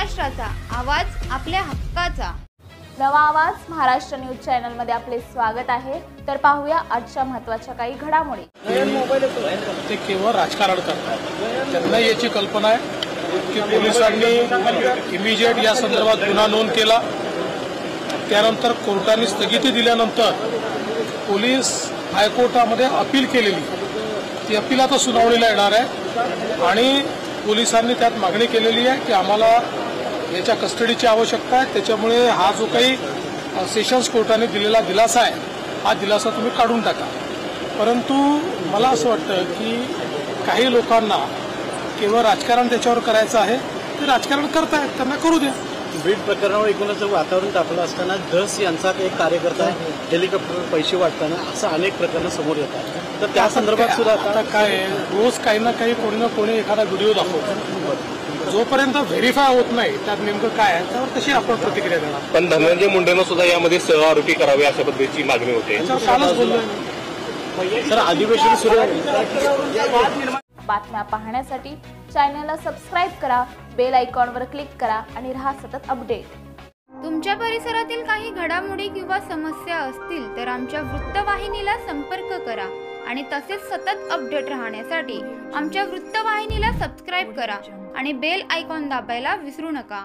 महाराष्ट्राचा आवाज आपल्या हक्काचा। नवा आवाज महाराष्ट्र न्यूज चॅनल मध्ये आपले स्वागत आहे। तर पाहूया आजच्या महत्त्वाच्या काही घडामोडी। ते केवळ राजकारण करतात। त्यांना याची कल्पना आहे की पोलिसांनी इमिजिएट या संदर्भात गुन्हा नोंद केला, त्यानंतर कोर्टाने स्थगिती दिल्यानंतर पोलीस हायकोर्टामध्ये अपील केलेली, ती अपील आता सुनावणीला येणार आहे आणि पोलिसांनी त्यात मागणी केलेली आहे की आम्हाला याच्या कस्टडीची आवश्यकता आहे, त्याच्यामुळे हा जो काही सेशन्स कोर्टाने दिलेला दिलासा आहे हा दिलासा तुम्ही काढून टाका। परंतु मला असं वाटतं की काही लोकांना केवळ राजकारण त्याच्यावर करायचं आहे, ते राजकारण करतायत, त्यांना करू द्या। बीड प्रकरणावर एकूणच वातावरण तापलं असताना धस यांचा एक कार्यकर्ता हेलिकॉप्टर पैसे वाटताना असं अनेक प्रकरणं समोर येतात। तर त्या संदर्भात सुद्धा आता काय रोज काही ना काही कोणी ना कोणी एखादा व्हिडिओ दाखवतो, जोपर्यंत व्हेरीफाय होत नाही त्यात नेमकं काय आहे त्यावर तशी आपण प्रतिक्रिया देणार। पण धनंजय मुंडेंना सुद्धा यामध्ये सहआरोपी करावे अशा पद्धतीची मागणी होते। कालच बोललोय सर, अधिवेशन सुरू आहे। बातम्या पाहण्यासाठी चॅनलला सबस्क्राइब करा, बेल आयकॉनवर क्लिक करा आणि रहा सतत अपडेट। तुमच्या परिसरातील काही घडामोडी किंवा समस्या असतील तर आमच्या वृत्तवाहिनीला संपर्क करा आणि तसेच सतत अपडेट राहण्यासाठी आमच्या वृत्तवाहिनीला सबस्क्राइब करा आणि बेल आयकॉन दाबायला विसरू नका।